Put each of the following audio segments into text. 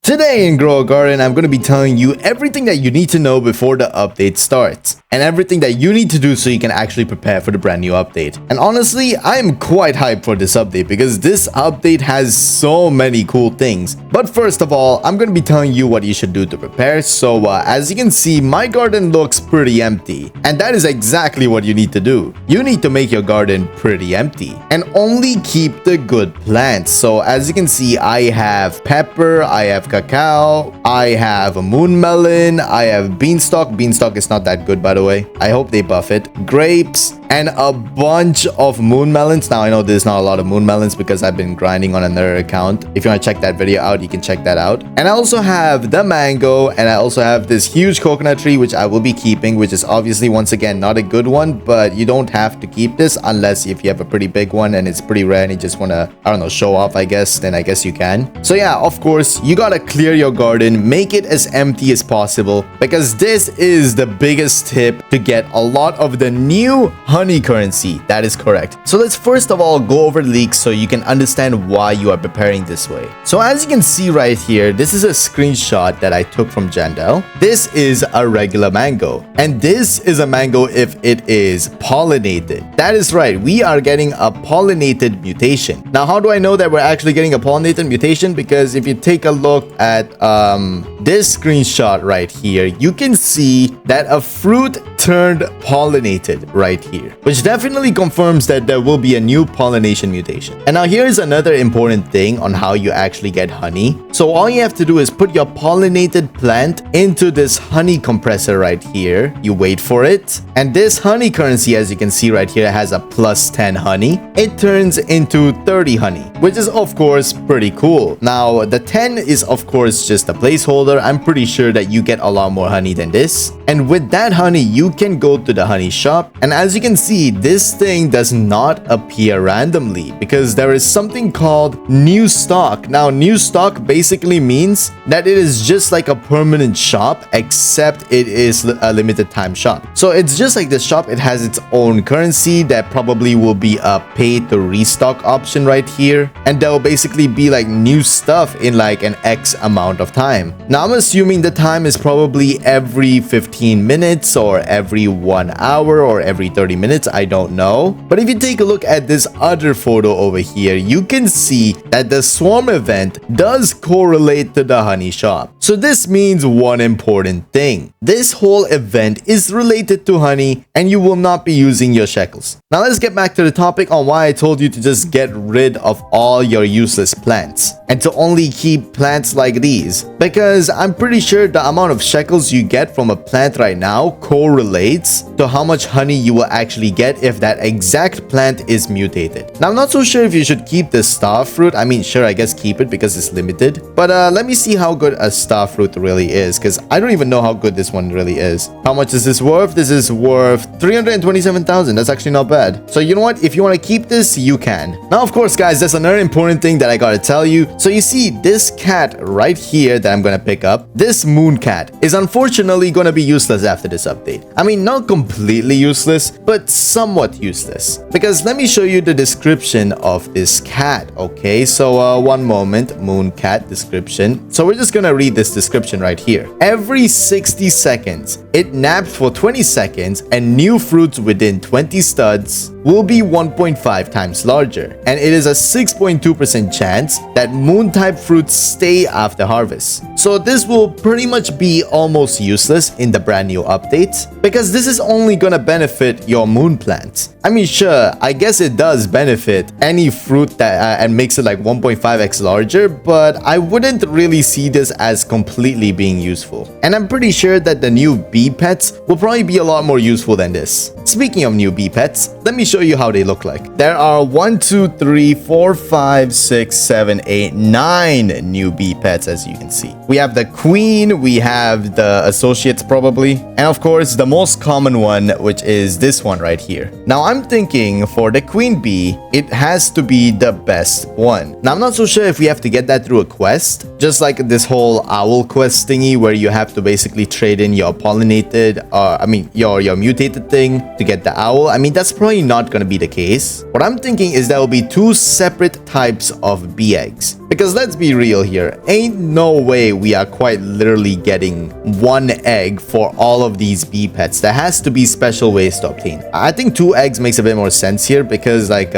Today in Grow a Garden, I'm going to be telling you everything that you need to know before the update starts, and everything that you need to do so you can actually prepare for the brand new update. And honestly, I'm quite hyped for this update because this update has so many cool things. But first of all, I'm going to be telling you what you should do to prepare. So as you can see, my garden looks pretty empty, and that is exactly what you need to do. You need to make your garden pretty empty and only keep the good plants. So as you can see, I have pepper, I have cacao, I have a moon melon, I have beanstalk. Beanstalk is not that good, by the way. I hope they buff it. Grapes and a bunch of moon melons. Now I know there's not a lot of moon melons because I've been grinding on another account. If you want to check that video out, you can check that out. And I also have the mango, and I also have this huge coconut tree which I will be keeping, which is obviously once again not a good one, but you don't have to keep this unless if you have a pretty big one and it's pretty rare and you just want to, I don't know, show off, I guess, then I guess you can. So yeah, of course, you gotta clear your garden, make it as empty as possible, because this is the biggest tip to get a lot of the new honey currency. That is correct. So let's first of all go over leaks so you can understand why you are preparing this way. So as you can see right here, this is a screenshot that I took from Jandel. This is a regular mango, and this is a mango if it is pollinated. That is right, we are getting a pollinated mutation. Now how do I know that we're actually getting a pollinated mutation? Because if you take a look at this screenshot right here, you can see that a fruit turned pollinated right here, which definitely confirms that there will be a new pollination mutation. And now here's another important thing on how you actually get honey. So all you have to do is put your pollinated plant into this honey compressor right here. You wait for it, and this honey currency, as you can see right here, has a plus 10 honey. It turns into 30 honey, which is of course pretty cool. Now the 10 is of course just a placeholder. I'm pretty sure that you get a lot more honey than this, and with that honey you can go to the honey shop. And as you can see, this thing does not appear randomly because there is something called new stock. Now new stock basically means that it is just like a permanent shop, except it is a limited time shop. So it's just like the shop, it has its own currency that probably will be a pay to restock option right here, and there will basically be like new stuff in like an X amount of time. Now I'm assuming the time is probably every 15 minutes or every 1 hour or every 30 minutes, I don't know. But if you take a look at this other photo over here, you can see that the swarm event does correlate to the honey shop. So this means one important thing. This whole event is related to honey, and you will not be using your shekels. Now let's get back to the topic on why I told you to just get rid of all your useless plants and to only keep plants like these, because I'm pretty sure the amount of shekels you get from a plant right now correlates to how much honey you will actually get if that exact plant is mutated. Now I'm not so sure if you should keep the star fruit. I mean, sure, I guess keep it because it's limited, but let me see how good a star fruit really is, because I don't even know how good this one really is. How much is this worth? This is worth 327,000. That's actually not bad. So you know what, if you want to keep this, you can. Now of course guys, there's another important thing that I gotta tell you. So you see this cat right here that I'm gonna pick up, this moon cat, is unfortunately gonna be useless after this update. I mean, not completely useless, but somewhat useless, because let me show you the description of this cat. Okay, so one moment, moon cat description. So we're just gonna read this description right here. Every 60 seconds it naps for 20 seconds, and new fruits within 20 studs will be 1.5 times larger, and it is a 6.2% chance that moon type fruits stay after harvest. So this will pretty much be almost useless in the brand new updates, because this is only gonna benefit your moon plants. I mean, sure, I guess it does benefit any fruit that and makes it like 1.5x larger, but I wouldn't really see this as completely being useful. And I'm pretty sure that the new bee pets will probably be a lot more useful than this. Speaking of new bee pets, let me show you how they look like. There are 1, 2, 3, 4, 5, 6, 7, 8, 9 new bee pets, as you can see. We have the queen, we have the associates probably, and of course the most common one, which is this one right here. Now I'm thinking for the queen bee, it has to be the best one. Now I'm not so sure if we have to get that through a quest, just like this whole owl quest thingy where you have to basically trade in your pollinated, your mutated thing to get the owl. I mean, that's probably not going to be the case. What I'm thinking is there will be two separate types of bee eggs. Because let's be real here, ain't no way we are quite literally getting one egg for all of these bee pets. There has to be special ways to obtain. I think 2 eggs makes a bit more sense here because like,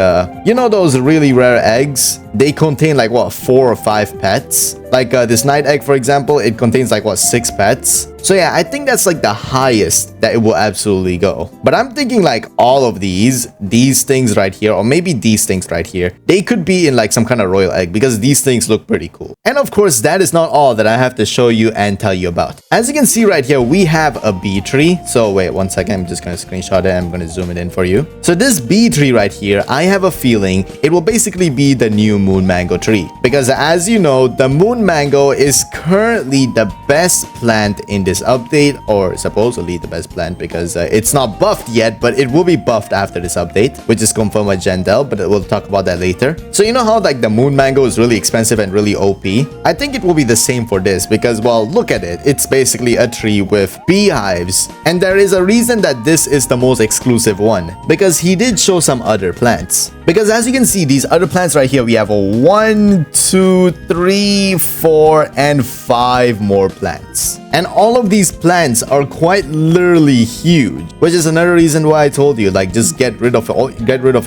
you know those really rare eggs? They contain like what, 4 or 5 pets? Like this night egg, for example, it contains like what, 6 pets? So yeah, I think that's like the highest that it will absolutely go. But I'm thinking like all of these things right here, or maybe these things right here, they could be in like some kind of royal egg because these things look pretty cool. And of course, that is not all that I have to show you and tell you about. As you can see right here, we have a bee tree. So wait one second, I'm just going to screenshot it. I'm going to zoom it in for you. So this bee tree right here, I have a feeling it will basically be the new moon mango tree. Because as you know, the moon mango is currently the best plant in this update, or supposedly the best plant because it's not buffed yet, but it will be buffed after this update, which is confirmed by Jandel, but we'll talk about that later. So you know how like the moon mango is really expensive and really OP? I think it will be the same for this because, well, look at it. It's basically a tree with beehives, and there is a reason that this is the most exclusive one because he did show some other plants. Because as you can see, these other plants right here, we have 1, 2, 3, 4, and 5 more plants. And all of these plants are quite literally huge, which is another reason why I told you, like, just get rid of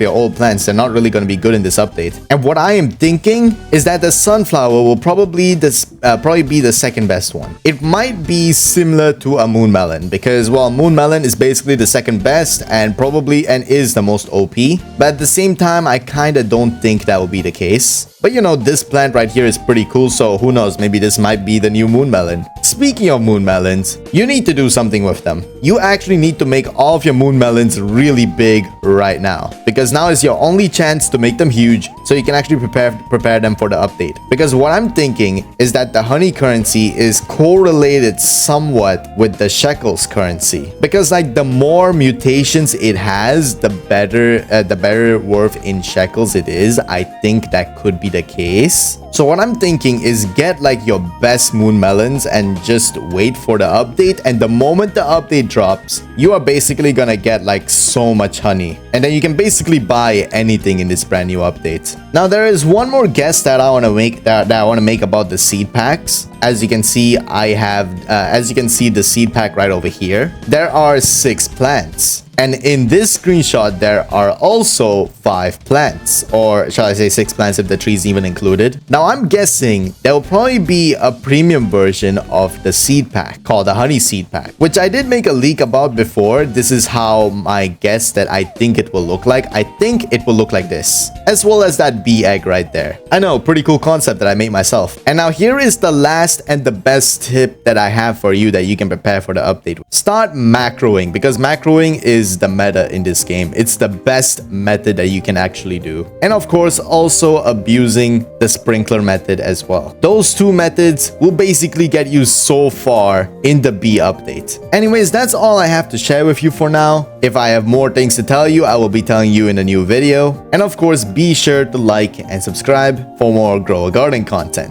your old plants. They're not really going to be good in this update. And what I am thinking is that the sunflower will probably be the second best one. It might be similar to a moon melon because, well, moon melon is basically the second best and is the most OP. But at the same time, I kind of don't think that will be the case. But you know, this plant right here is pretty cool, so who knows, maybe this might be the new moon melon. Speaking of moon melons, you need to do something with them. You actually need to make all of your moon melons really big right now, because now is your only chance to make them huge so you can actually prepare them for the update. Because what I'm thinking is that the honey currency is correlated somewhat with the shekels currency, because like the more mutations it has, the better worth in shekels it is. I think that could be the case. So what I'm thinking is get like your best moon melons and just wait for the update, and the moment the update drops, you are basically gonna get like so much honey, and then you can basically buy anything in this brand new update. Now there is one more guess that I want to make about the seed packs. As you can see, I have the seed pack right over here. There are 6 plants. And in this screenshot, there are also 5 plants, or shall I say 6 plants if the tree is even included. Now, I'm guessing there will probably be a premium version of the seed pack called the honey seed pack, which I did make a leak about before. This is how my guess that I think it will look like. I think it will look like this, as well as that bee egg right there. I know, pretty cool concept that I made myself. And now here is the last and the best tip that I have for you that you can prepare for the update. Start macroing, because macroing is the meta in this game. It's the best method that you can actually do. And of course, also abusing the sprinkler method as well. Those 2 methods will basically get you so far in the bee update. Anyways, that's all I have to share with you for now. If I have more things to tell you, I will be telling you in a new video. And of course, be sure to like and subscribe for more Grow a Garden content.